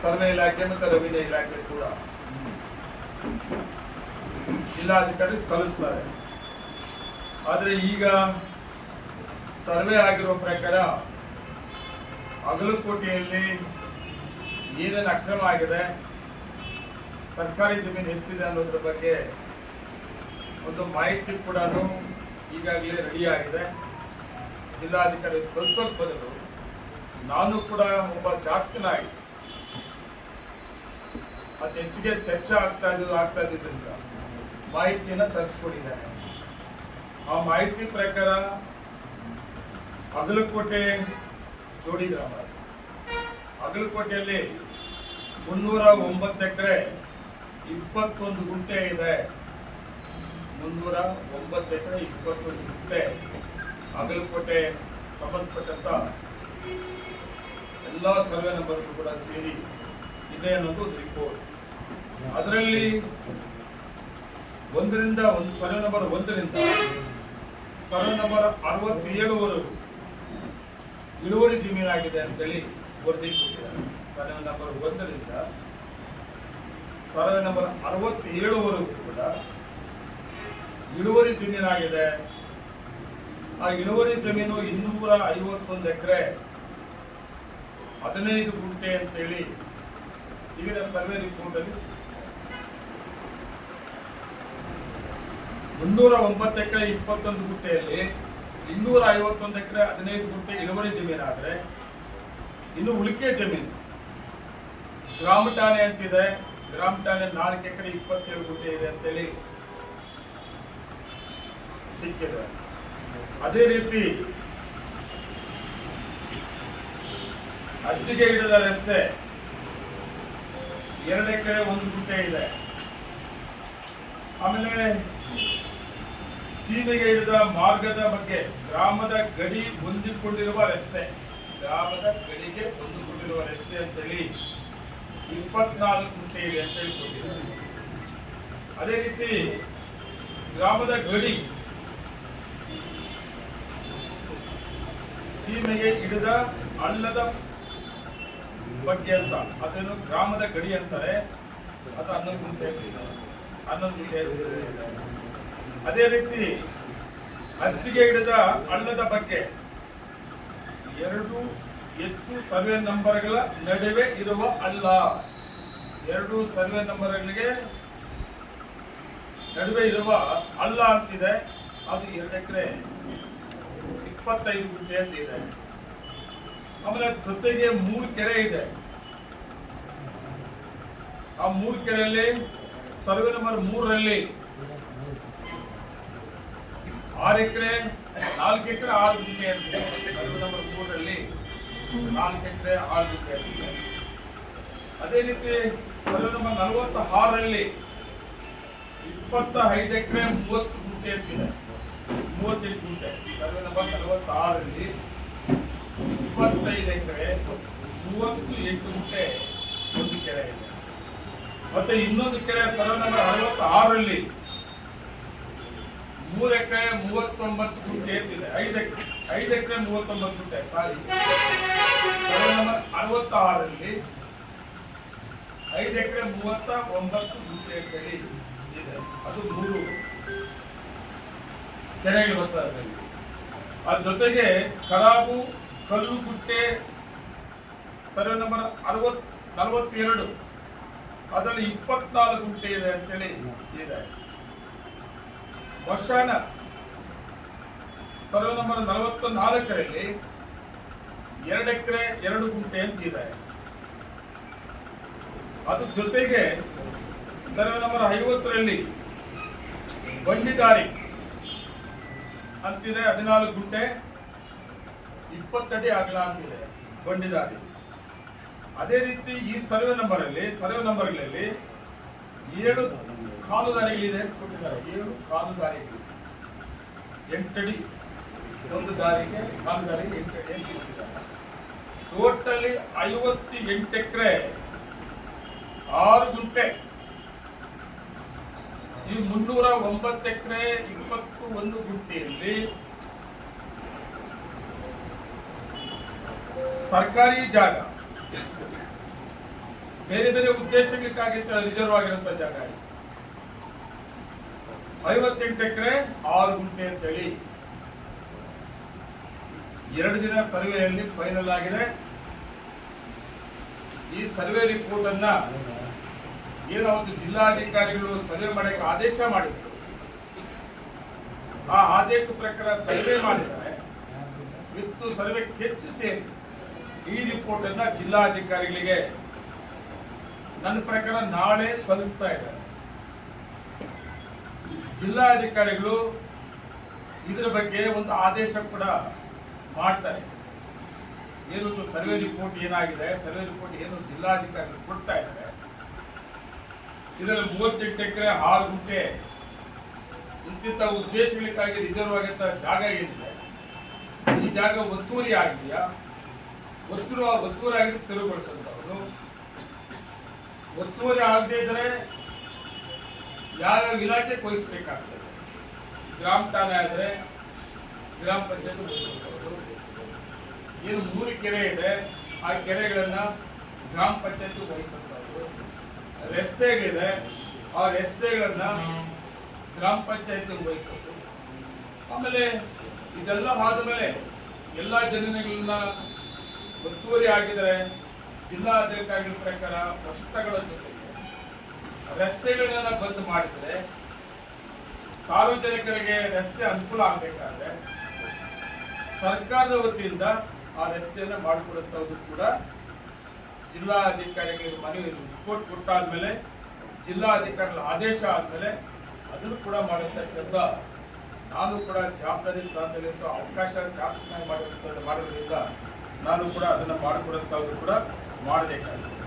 Survey ಇಲಾಖೆ ಮತ್ತು revenue ಇಲಾಖೆ ಕೂಡ ಜಿಲ್ಲಾಧಿಕಾರಿ ಸಲ್ಲಿಸ್ತಾರೆ. ಆದರೆ ಈಗ ಸರ್ವೆ ಆಗಿರೋ ಪ್ರಕಾರ ಅಗಲಕೋಟೆಯಲ್ಲಿ ಏನೇನು ಅಕ್ರಮ ಆಗಿದೆ, ಸರ್ಕಾರಿ ಜಮೀನು ಎಷ್ಟಿದೆ ಅನ್ನೋದ್ರ ಬಗ್ಗೆ ಒಂದು ಮಾಹಿತಿ ಕೂಡ ಈಗಾಗಲೇ ರೆಡಿ ಆಗಿದೆ. ಜಿಲ್ಲಾಧಿಕಾರಿ ಸಲ್ಲಿಸೋಕೆ ಬದಲು ನಾನು ಕೂಡ ಒಬ್ಬ ಶಾಸಕನಾಗಿ ಅತಿ ಹೆಚ್ಚಿಗೆ ಚರ್ಚೆ ಆಗ್ತಾ ಇದ್ದಿದ್ದರಿಂದ ಮಾಹಿತಿಯನ್ನು ತರಿಸ್ಕೊಟ್ಟಿದ್ದಾರೆ. ಆ ಮಾಹಿತಿ ಪ್ರಕಾರ ಅಗಲಕೋಟೆ ಜೋಡಿ ಗ್ರಾಮ, ಅಗಲಕೋಟೆಯಲ್ಲಿ 309 ಎಕರೆ 21 ಗುಂಟೆ ಇದೆ. 309 ಎಕರೆ 21 ಗುಂಟೆ ಅಗಲಕೋಟೆ ಸಂಬಂಧಪಟ್ಟಂತ ಎಲ್ಲ ಸರ್ವೆ ನಂಬರ್ ಕೂಡ ಸೇರಿ ಇದೆ ಅನ್ನೋದು ರಿಪೋರ್ಟ್. ಅದರಲ್ಲಿ ಸರ್ವೆ ನಂಬರ್ 1ರಿಂದ ಸರ್ವೆ ನಂಬರ್ 67ವರೆಗೂ ಇಳುವರಿ ಜಮೀನಾಗಿದೆ ಅಂತೇಳಿ ವರದಿ ಕೊಟ್ಟಿದ್ದಾರೆ. ಸರ್ವೆ ನಂಬರ್ 1ರಿಂದ ಸರ್ವೆ ನಂಬರ್ 67ವರೆಗೂ ಕೂಡ ಇಳುವರಿ ಜಮೀನಾಗಿದೆ. ಆ ಇಳುವರಿ ಜಮೀನು 251 ಎಕರೆ 15 ಗುಂಟೆ ಅಂತೇಳಿ ಈಗಿನ ಸರ್ವೆ ರಿಪೋರ್ಟ್ ಅಲ್ಲಿ 309 ಎಕರೆ 21 ಗುಂಟೆಯಲ್ಲಿ 251 ಎಕರೆ 15 ಗುಂಟೆ ಇಳುವರಿ ಜಮೀನಾದ್ರೆ ಇನ್ನು ಉಳಿಕೆ ಜಮೀನು ಗ್ರಾಮ ಠಾಣೆ ಅಂತಿದೆ. ಗ್ರಾಮ ಠಾಣೆ 4 ಎಕರೆ 27 ಗುಂಟೆ ಇದೆ ಅಂತೇಳಿ ಸಿಕ್ಕಿದೆ. ಅದೇ ರೀತಿ ಅತ್ತಿಗೆ ಹಿಡಿದ ರಸ್ತೆ 2 ಎಕರೆ 1 ಗುಂಟೆ ಇದೆ. ಆಮೇಲೆ ಸೀಮೆಗೆ ಹಿಡಿದ ಮಾರ್ಗದ ಬಗ್ಗೆ ಗ್ರಾಮದ ಗಡಿ ಹೊಂದಿಕೊಂಡಿರುವ ರಸ್ತೆ, ಗ್ರಾಮದ ಗಡಿಗೆ ಹೊಂದಿಕೊಂಡಿರುವ ರಸ್ತೆ ಅಂತೇಳಿ 24 ಗುಂಟೆ ಇದೆ ಅಂತ ಹೇಳ್ಕೊಟ್ಟಿದ್ದಾರೆ. ಅದೇ ರೀತಿ ಗ್ರಾಮದ ಗಡಿ ಸೀಮೆಗೆ ಹಿಡಿದ ಹಳ್ಳದ ಬಗ್ಗೆ ಅಂತ ಅದನ್ನು ಗ್ರಾಮದ ಗಡಿ ಅಂತಾರೆ. ಅದು 11 ಗುಂಟೆ 11 ಗುಂಟೆ. ಅದೇ ರೀತಿ ಅತ್ತಿಗೆ ಹಿಡಿದ ಹಳ್ಳದ ಬಗ್ಗೆ 2 ಹೆಚ್ಚು ಸರ್ವೆ ನಂಬರ್ಗಳ ನಡುವೆ ಇರುವ ಹಳ್ಳ, 2 ಸರ್ವೆ ನಂಬರ್ಗಳಿಗೆ ನಡುವೆ ಇರುವ ಹಳ್ಳ ಅಂತಿದೆ. ಅದು 2 ಎಕರೆ 25 ಗುಂಟೆ ಅಂತ ಇದೆ. ಆಮೇಲೆ ಜೊತೆಗೆ 3 ಕೆರೆ ಇದೆ. ಆ 3 ಕೆರೆಯಲ್ಲಿ ಸರ್ವೆ ನಂಬರ್ 3ರಲ್ಲಿ 6 ಎಕರೆ 4 ಎಕರೆ 6 ಗುಂಟೆ ಅಂತಿದೆ. ಸರ್ವೆ ನಂಬರ್ 3ರಲ್ಲಿ 4 ಎಕರೆ 6 ಗುಂಟೆ ಅಂತಿದೆ. ಅದೇ ರೀತಿ ಸರ್ವೆ ನಂಬರ್ 46ರಲ್ಲಿ 25 ಎಕರೆ 30 ಗುಂಟೆ ಅಂತಿದೆ. 38 ಗುಂಟೆ. ಸರ್ವೆ ನಂಬರ್ 46ರಲ್ಲಿ 25 ಎಕರೆ 38 ಗುಂಟೆ ಒಂದು ಕೆರೆ ಇದೆ. ಮತ್ತೆ ಇನ್ನೊಂದು ಕೆರೆ ಸರ್ವೆ ನಂಬರ್ 66ರಲ್ಲಿ 3 ಎಕರೆ 39 ಗುಂಟೆ ಅಂತಿದೆ. 5 ಎಕರೆ 39 ಗುಂಟೆ. ಸಾರಿ, ಸರ್ವೆ ನಂಬರ್ 66ರಲ್ಲಿ 5 ಎಕರೆ 39 ಗುಂಟೆ ಅಂತೇಳಿ ಇದೆ. ಅದು 3 ಕೆರೆಗಳು ಬರ್ತದೆ. ಅದ್ರ ಜೊತೆಗೆ ಕರಾಬು ಕಲ್ಲುಗುಟ್ಟೆ ಸರ್ವೆ ನಂಬರ್ 42 ಅದರಲ್ಲಿ 24 ಗುಂಟೆ ಇದೆ ಅಂತೇಳಿ ಇದೆ. ವರ್ಷಾನ ಸರ್ವೆ ನಂಬರ್ 44ರಲ್ಲಿ 2 ಎಕರೆ 2 ಗುಂಟೆ ಅಂತ ಇದೆ. ಅದ್ರ ಜೊತೆಗೆ ಸರ್ವೆ ನಂಬರ್ 50ರಲ್ಲಿ ಬಂಡಿದಾರಿ ಅಂತಿದೆ. 14 ಗುಂಟೆ 20 ಅಡಿ ಅಗಲ ಅಂತಿದೆ ಬಂಡಿದಾರಿ. ಅದೇ ರೀತಿ ಈ ಸರ್ವೆ ನಂಬರ್ಗಳಲ್ಲಿ 7 ಕಾಲುದಾರಿಗಳಿದೆ ಕೊಟ್ಟಿದ್ದಾರೆ. 7 ಕಾಲುದಾರಿಗಳು 8 ಅಡಿ ಒಂದು ದಾರಿಗೆ ಕಾಲುದಾರಿಗೆ 8 ಅಡಿ ಅಂತ ಕೊಟ್ಟಿದ್ದಾರೆ. ಟೋಟಲಿ 58 ಎಕರೆ 6 ಗುಂಟೆ. ಈ 309 ಎಕರೆ 21 ಗುಂಟೆಯಲ್ಲಿ ಸರ್ಕಾರಿ ಜಾಗ ಬೇರೆ ಬೇರೆ ಉದ್ದೇಶಕ್ಕಾಗಿ ರಿಸರ್ವ್ ಆಗಿರುವಂತ ಜಾಗ ಇದೆ. 58 ಎಕರೆ 6 ಗುಂಟೆ ಅಂತೇಳಿ 2 ದಿನ ಸರ್ವೆಯಲ್ಲಿ ಫೈನಲ್ ಆಗಿದೆ. ಈ ಸರ್ವೆ ರಿಪೋರ್ಟ್ ಅನ್ನ ಏನೋ ಒಂದು ಜಿಲ್ಲಾಧಿಕಾರಿಗಳು ಸರ್ವೆ ಮಾಡಕ್ಕೆ ಆದೇಶ ಮಾಡಿದ್ರು. ಆ ಆದೇಶ ಪ್ರಕಾರ ಸರ್ವೆ ಮಾಡಿದ್ದಾರೆ. ವಿತ್ ಸರ್ವೆ ಕೆಚ್ಚು ಸೇರಿ ಈ ರಿಪೋರ್ಟ್ ಅನ್ನ ಜಿಲ್ಲಾಧಿಕಾರಿಗಳಿಗೆ ನನ್ನ ಪ್ರಕಾರ ನಾಳೆ ಸಲ್ಲಿಸ್ತಾ ಇದ್ದಾರೆ. ಜಿಲ್ಲಾಧಿಕಾರಿಗಳು ಇದರ ಬಗ್ಗೆ ಒಂದು ಆದೇಶ ಕೂಡ ಮಾಡ್ತಾರೆ. ಏನೊಂದು ಸರ್ವೆ ರಿಪೋರ್ಟ್ ಏನಾಗಿದೆ, ಸರ್ವೆ ರಿಪೋರ್ಟ್ ಏನು ಜಿಲ್ಲಾಧಿಕಾರಿಗಳು ಕೊಡ್ತಾ ಇದ್ದಾರೆ. ಇದರಲ್ಲಿ 38 ಎಕರೆ 6 ಗುಂಟೆ ಇಂತಿಂತ ಉದ್ದೇಶಗಳಿಗಾಗಿ ರಿಸರ್ವ್ ಆಗಿದ್ದ ಜಾಗ ಏನಿದೆ, ಈ ಜಾಗ ಒತ್ತುವರಿ ಆಗಿದೆಯಾ, ಒತ್ತುವರಿ ಆಗಿದ್ದು ತೆರವುಗೊಳಿಸುವಂತವರು, ಒತ್ತುವರಿ ಆಗದೇ ಇದ್ರೆ ಯಾವ ಇಲಾಖೆ ವಹಿಸಬೇಕಾಗ್ತದೆ. ಗ್ರಾಮ ಠಾಣೆ ಆದ್ರೆ ಗ್ರಾಮ ಪಂಚಾಯತ್ ವಹಿಸುವಂತವರು. ಏನು 3 ಕೆರೆ ಇದೆ, ಆ ಕೆರೆಗಳನ್ನ ಗ್ರಾಮ ಪಂಚಾಯತ್ ವಹಿಸುವಂತವರು. ರಸ್ತೆಗಳಿದೆ, ಆ ರಸ್ತೆಗಳನ್ನ ಗ್ರಾಮ ಪಂಚಾಯತ್ ವಹಿಸೋದು. ಆಮೇಲೆ ಇದೆಲ್ಲ ಆದಮೇಲೆ ಎಲ್ಲ ಜಮೀನುಗಳನ್ನ ಒತ್ತುವರಿ ಆಗಿದರೆ ಜಿಲ್ಲಾಧಿಕಾರಿಗಳ ಪ್ರಕಾರ ವರ್ಷಗಳ ಜೊತೆಗೆ ರಸ್ತೆಗಳನ್ನ ಬಂದ್ ಮಾಡಿದ್ರೆ ಸಾರ್ವಜನಿಕರಿಗೆ ರಸ್ತೆ ಅನುಕೂಲ ಆಗಬೇಕಾದ್ರೆ ಸರ್ಕಾರದ ವತಿಯಿಂದ ಆ ರಸ್ತೆಯನ್ನ ಮಾಡಿಕೊಡುವಂಥದ್ದು ಕೂಡ ಜಿಲ್ಲಾಧಿಕಾರಿಗಳಿಗೆ ಮನವಿ ರಿಪೋರ್ಟ್ ಕೊಟ್ಟಾದ್ಮೇಲೆ ಜಿಲ್ಲಾಧಿಕಾರಿಗಳ ಆದೇಶ ಆದ್ಮೇಲೆ ಅದನ್ನು ಕೂಡ ಮಾಡುವಂತ ಕೆಲಸ ನಾನು ಕೂಡ ಜವಾಬ್ದಾರಿ ಸ್ಥಾನದಲ್ಲಿ ಅವಕಾಶ ಶಾಸಕನಾಗಿ ಮಾಡೋದ್ರಿಂದ ನಾನು ಕೂಡ ಅದನ್ನು ಮಾಡಿಕೊಡುವಂಥದ್ದು ಕೂಡ ಮಾಡಬೇಕಾಗಿದೆ.